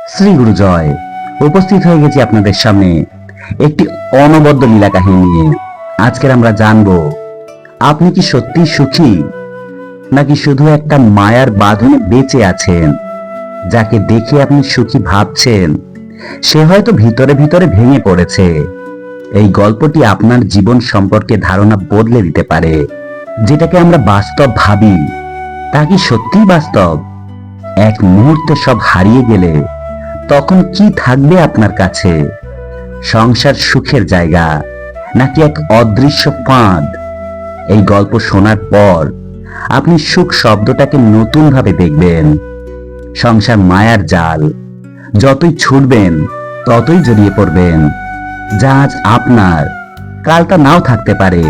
শ্রী গুরু জয়। উপস্থিত হয়ে গেছি আপনাদের সামনে একটি অনবদ্য লীলা কাহিনী নিয়ে। আজকের আমরা জানবো, আপনি কি সত্যি সুখী, নাকি শুধু একটা মায়ার বাঁধনে বেঁচে আছেন। যাকে দেখে আপনি সুখী ভাবছেন, সে হয়তো ভিতরে ভিতরে ভেঙে পড়েছে। এই গল্পটি আপনার জীবন সম্পর্কে ধারণা বদলে দিতে পারে। যেটাকে আমরা বাস্তব ভাবি, তা কি সত্যিই বাস্তব? এক মুহূর্তে সব হারিয়ে গেলে তখন কি থাকবে আপনার কাছে? সংসার সুখের জায়গা, নাকি এক অদৃশ্য ফাঁদ? এই গল্প শোনার পর আপনি সুখ শব্দটাকে নতুন ভাবে দেখবেন। সংসার মায়ার জাল, যতই ছুটবেন ততই জড়িয়ে পড়বেন। যা আজ আপনার, কাল তা নাও থাকতে পারে।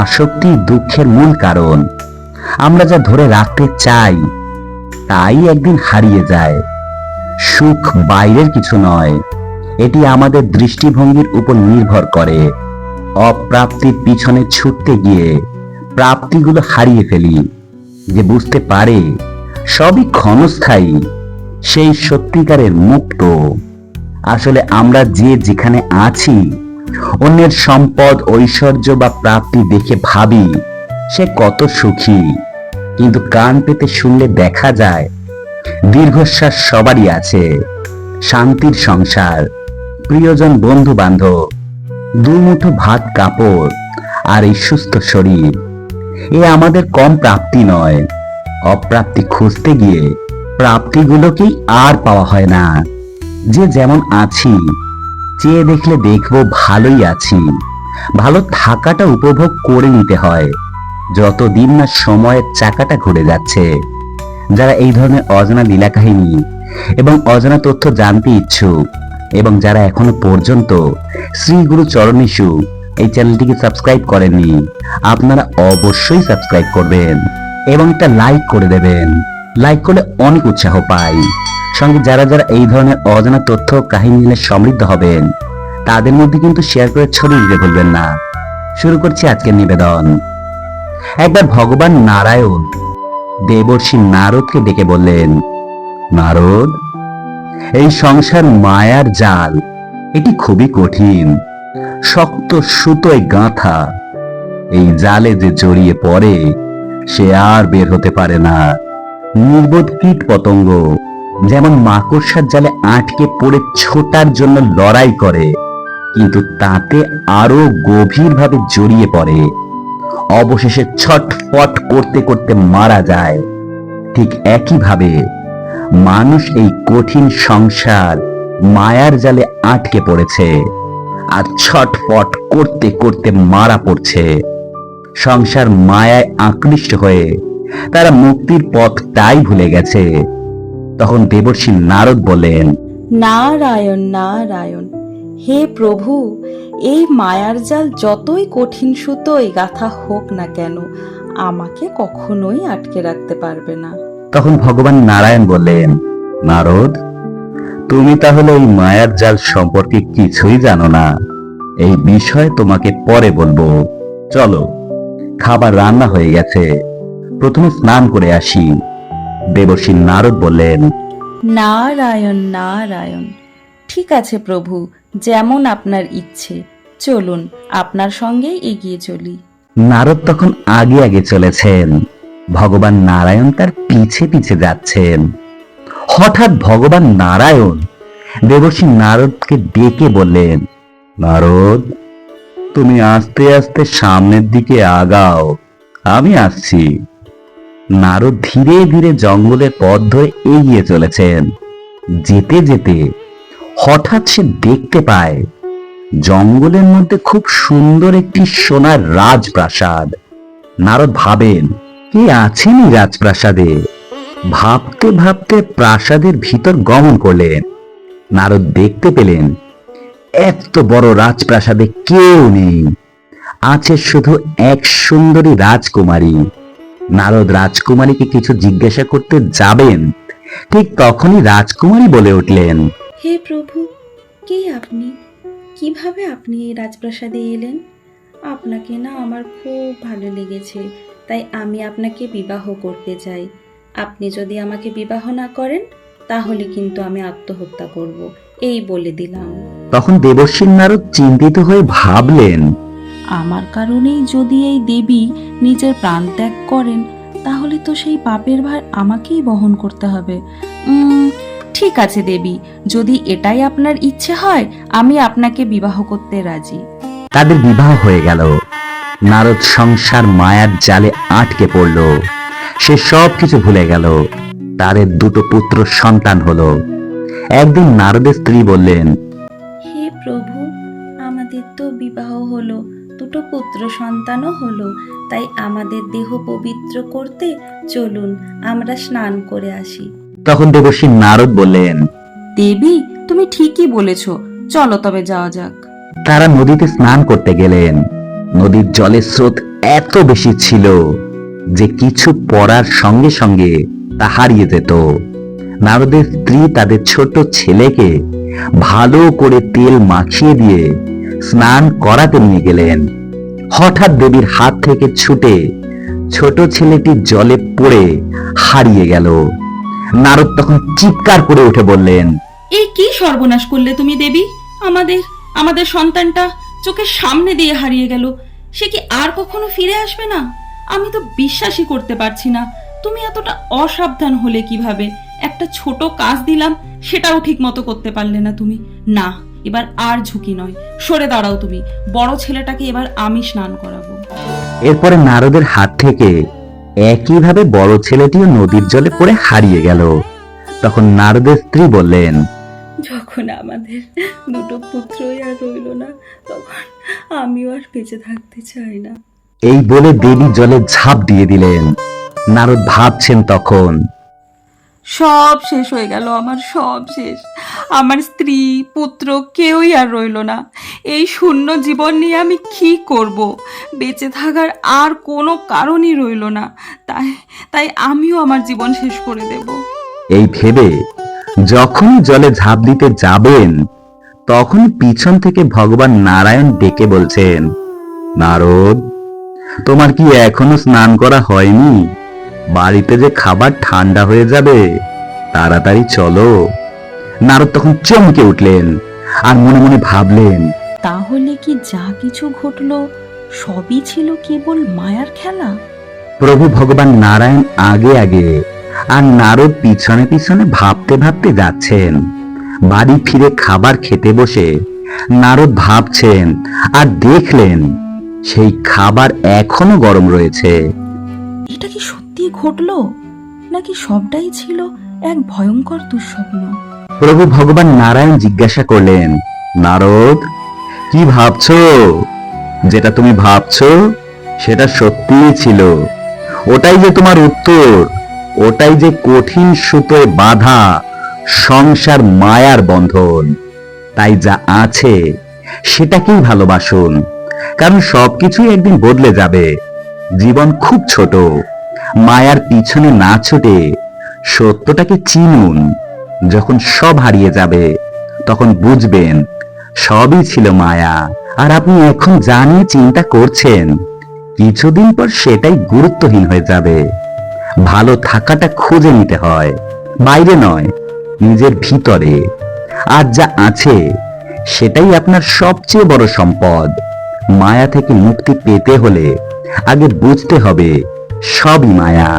আসক্তি দুঃখের মূল কারণ। আমরা যা ধরে রাখতে চাই তাই একদিন হারিয়ে যায়। সুখ বাইরের কিছু নয়, এটি আমাদের দৃষ্টিভঙ্গির উপর নির্ভর করে। অপ্রাপ্তির পিছনে ছুটতে গিয়ে প্রাপ্তিগুলো হারিয়ে ফেলি। যে বুঝতে পারে সবই ক্ষণস্থায়ী, সেই সত্যিকারের মুক্ত। আসলে আমরা যে যেখানে আছি, অন্যের সম্পদ, ঐশ্বর্য বা প্রাপ্তি দেখে ভাবি সে কত সুখী। কিন্তু কান পেতে শুনলে দেখা যায় দীর্ঘশ্বাস সবারই আছে। শান্তির সংসার, প্রিয়জন, বন্ধু বান্ধব, দুমুঠো ভাত, কাপড় আর এই সুস্থ শরীর, এ আমাদের কম প্রাপ্তি নয়। অপ্রাপ্তি খুঁজতে গিয়ে প্রাপ্তিগুলোকেই আর পাওয়া হয় না। যে যেমন আছি, চেয়ে দেখলে দেখবো ভালোই আছি। ভালো থাকাটা উপভোগ করে নিতে হয়, যতদিন না সময়ের চাকাটা ঘুরে যাচ্ছে। যারা এই ধরনের অজানা লীলা কাহিনী এবং অজানা তথ্য জানতে ইচ্ছুক, এবং যারা এখনো পর্যন্ত শ্রী গুরু চরণেষু এই চ্যানেলটিকে সাবস্ক্রাইব করেননি, আপনারা অবশ্যই সাবস্ক্রাইব করবেন এবং একটা লাইক করে দেবেন। লাইক করলে অনেক উৎসাহ পাই। সঙ্গে যারা যারা এই ধরনের অজানা তথ্য কাহিনী নিয়ে সমৃদ্ধ হবেন, তাদের মধ্যে কিন্তু শেয়ার করে ছড়িয়ে দিতে ভুলবেন না। শুরু করছি আজকের নিবেদন। একবার ভগবান নারায়ণ দেবর্ষি নারদকে ডেকে বললেন, নারদ, এই সংসার মায়ার জাল, এটি খুবই কঠিন, শক্ত সুতোয় গাঁথা। এই জালে যে জড়িয়ে পড়ে সে আর বের হতে পারে না। নির্বোধ কীট পতঙ্গ যেমন মাকড়সার জালে আটকে পড়ে ছোটার জন্য লড়াই করে, কিন্তু তাতে আরো গভীরভাবে জড়িয়ে পড়ে, অবশেষে ছটফট করতে করতে মারা যায়। ঠিক একইভাবে মানুষ এই কঠিন সংসার মায়ার জালে আটকে পড়েছে, আর ছটফট করতে করতে মারা পড়ছে। সংসার মায়ায় আকৃষ্ট হয়ে তারা মুক্তির পথটাই ভুলে গেছে। তখন দেবর্ষি নারদ বলেন, নারায়ণ নারায়ণ, হে প্রভু, এই মায়ার জাল যতই কঠিন সুতোয় গাঁথা হোক না কেন, আমাকে কখনোই আটকে রাখতে পারবে না। তখন ভগবান নারায়ণ বললেন, নারদ, তুমি তাহলে এই মায়ার জাল সম্পর্কে কিছুই জানো না। এই বিষয় তোমাকে পরে বলবো। চলো, খাবার রান্না হয়ে গেছে, প্রথমে স্নান করে আসি। দেবর্ষি নারদ বললেন, নারায়ণ নারায়ণ, ঠিক আছে প্রভু, যেমন আপনার ইচ্ছে। চলুন, আপনার সঙ্গেই এগিয়ে চলি। নারদ তখন আগে আগে চলেছেন, ভগবান নারায়ণ তার পিছে পিছে যাচ্ছেন। হঠাৎ ভগবান নারায়ণ দেবর্ষি নারদকে ডেকে বললেন, নারদ, তুমি আস্তে আস্তে সামনের দিকে আগাও, আমি আসছি। নারদ ধীরে ধীরে জঙ্গলের পথ ধরে এগিয়ে চলেছেন। যেতে যেতে হঠাৎ সে দেখতে পায় জঙ্গলের মধ্যে খুব সুন্দর একটি সোনার রাজপ্রাসাদ। নারদ ভাবেন, কে আছেন এই রাজপ্রাসাদে? ভাবতে ভাবতে প্রাসাদের ভিতর গমন করলেন। নারদ দেখতে পেলেন এত বড় রাজপ্রাসাদে কেউ নেই, আছে শুধু এক সুন্দরী রাজকুমারী। নারদ রাজকুমারীকে কিছু জিজ্ঞাসা করতে যাবেন, ঠিক তখনই রাজকুমারী বলে উঠলেন, হে প্রভু, কে আপনি? কিভাবে আপনি এই রাজপ্রাসাদে এলেন? আপনাকে না আমার খুব ভালো লেগেছে, তাই আমি আপনাকে বিবাহ করতে চাই। আপনি যদি আমাকে বিবাহ না করেন, তাহলে কিন্তু আমি আত্মহত্যা করব, এই বলে দিলাম। তখন দেবর্ষী নারদ চিন্তিত হয়ে ভাবলেন, আমার কারণেই যদি এই দেবী নিজের প্রাণ ত্যাগ করেন, তাহলে তো সেই পাপের ভার আমাকেই বহন করতে হবে। ঠিক আছে দেবী, যদি এটাই আপনার ইচ্ছে হয়, আমি আপনাকে বিবাহ করতে রাজি। তাদের বিবাহ হয়ে গেল। নারদ সংসার মায়ার জালে আটকে পড়ল। সে সব কিছু ভুলে গেল। তাদের দুটো পুত্র সন্তান হলো। একদিন নারদের স্ত্রী বললেন, হে প্রভু, আমাদের তো বিবাহ হলো, দুটো পুত্র সন্তানও হলো, তাই আমাদের দেহ পবিত্র করতে চলুন আমরা স্নান করে আসি। তখন দেবর্ষী নারদ বললেন, দেবী, তুমি ঠিকই বলেছ, চলো তবে যাওয়া যাক। তারা নদীতে স্নান করতে গেলেন। নদীর জলের স্রোত এত বেশি ছিল যে কিছু পড়ার সঙ্গে সঙ্গে তা হারিয়ে যেত। নারদের স্ত্রী তাদের ছোট ছেলেকে ভালো করে তেল মাখিয়ে দিয়ে স্নান করাতে নিয়ে গেলেন। হঠাৎ দেবীর হাত থেকে ছুটে ছোট ছেলেটি জলে পড়ে হারিয়ে গেল। নারদ তখন চিৎকার করে উঠে বললেন, এই কি সর্বনাশ করলে তুমি দেবী? আমাদের আমাদের সন্তানটা চোখের সামনে দিয়ে হারিয়ে গেল। সে কি আর কখনো ফিরে আসবে না? আমি তো বিশ্বাসই করতে পারছি না। তুমি এতটা অসাবধান হলে কিভাবে? একটা ছোট কাজ দিলাম, সেটাও ঠিক মতো করতে পারলে না তুমি। না, এবার আর ঝুঁকি নয়, সরে দাঁড়াও তুমি। বড় ছেলেটাকে এবার আমি স্নান করাবো। এরপরে নারদের হাত থেকে একইভাবে বড় ছেলেটিও নদীর জলে পড়ে হারিয়ে গেল। তখন নারদের স্ত্রী বললেন, যখন আমাদের দুটো পুত্রই আর রইল না, তখন আমিও আর বেঁচে থাকতে চাই না। এই বলে দেবী জলে ঝাঁপ দিয়ে দিলেন। নারদ ভাবছেন তখন, সব শেষ হয়ে গেল, আমার সব শেষ। আমার স্ত্রী পুত্র কেউই আর রইল না। এই শূন্য জীবন নিয়ে আমি কি করব? বেঁচে থাকার আর কোনো কারণই রইল না। তাই তাই আমিও আমার জীবন শেষ করে দেব। এই ভেবে যখন জলে ঝাঁপ দিতে যাবেন, তখন পিছন থেকে ভগবান নারায়ণ ডেকে বলছেন, নারদ, তোমার কি এখনো স্নান করা হয়নি? বাড়িতে যে খাবার ঠান্ডা হয়ে যাবে, তাড়াতাড়ি চলো। নারদ তখন চমকে উঠলেন আর মনে মনে ভাবলেন, তাহলে কি যা কিছু ঘটলো সবই ছিল কেবল মায়ার খেলা? প্রভু ভগবান নারায়ণ আগে আগে আর নারদ পিছনে পিছনে ভাবতে ভাবতে যাচ্ছেন। বাড়ি ফিরে খাবার খেতে বসে নারদ ভাবছেন আর দেখলেন সেই খাবার এখনো গরম রয়েছে। এটা কি সত্যি ঘটলো, নাকি সবটাই ছিল এক ভয়ঙ্কর দুঃস্বপ্ন? প্রভু ভগবান নারায়ণ জিজ্ঞাসা করলেন, নারদ, কি ভাবছো? যেটা তুমি ভাবছো সেটা সত্যিই ছিল। ওটাই যে তোমার উত্তর। ওটাই যে কঠিন সুতোয় বাঁধা সংসার মায়ার বন্ধন। তাই যা আছে সেটাকেই ভালোবাসুন, কারণ সবকিছুই একদিন বদলে যাবে। জীবন খুব ছোট। মায়ার পিছনে না ছুটে সত্যটাকে চিনুন। যখন সব হারিয়ে যাবে, তখন বুঝবেন সবই ছিল মায়া। আর আপনি এখন যা নিয়ে চিন্তা করছেন, কিছুদিন পর সেটাই গুরুত্বহীন হয়ে যাবে। ভালো থাকাটা খুঁজে নিতে হয়, বাইরে নয়, নিজের ভিতরে। আর যা আছে সেটাই আপনার সবচেয়ে বড় সম্পদ। মায়া থেকে মুক্তি পেতে হলে আগে বুঝতে হবে সবই মায়া।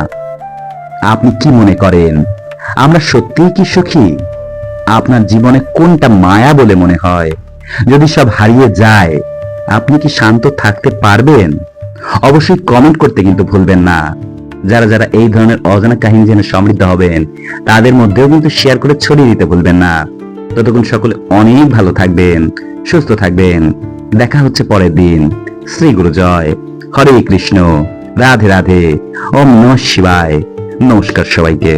আপনি কি মনে করেন, আমরা সত্যিই কি সুখী? আপনার জীবনে কোনটা মায়া বলে মনে হয়? যদি সব হারিয়ে যায়, আপনি কি শান্ত থাকতে পারবেন? অবশ্যই কমেন্ট করতে কিন্তু ভুলবেন না। যারা যারা এই ধরনের অজানা কাহিনী জেনে সমৃদ্ধ হবেন, তাদের মধ্যেও কিন্তু শেয়ার করে ছড়িয়ে দিতে ভুলবেন না। ততক্ষণ সকলে অনেক ভালো থাকবেন, সুস্থ থাকবেন। দেখা হচ্ছে পরের দিন। শ্রী গুরু জয়। হরে কৃষ্ণ। রাধে রাধে। ওম নমঃ শিবায়। নমস্কার সবাইকে।